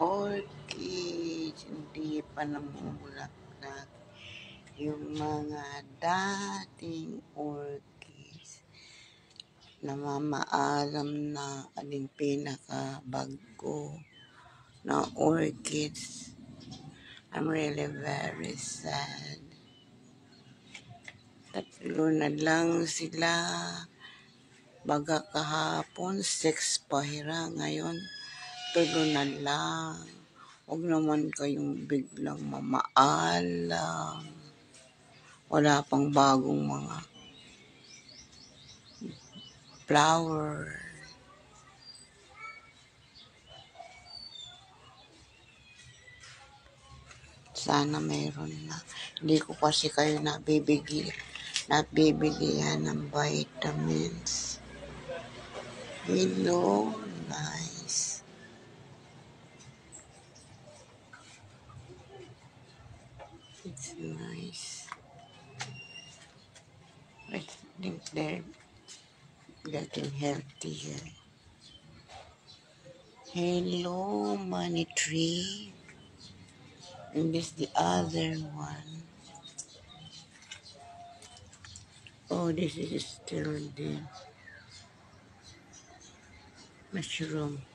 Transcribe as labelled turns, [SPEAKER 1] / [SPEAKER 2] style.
[SPEAKER 1] orchids, hindi pa namumulaklak yung mga dating orchids. Namamaalam na aling pinakabago na orchids. I'm really very sad. 3 na lang sila. Baga kahapon, 6 pa hira. Ngayon, 3 na lang. Huwag naman kayong biglang mamaalam. Wala pang bagong mga flower. Sana mayroon na. Hindi ko kasi kayo nabibilihan ng vitamins. Hello, nice. It's nice. I think they're getting healthier. Hello, money tree. And this the other one. Oh, this is still the mushroom.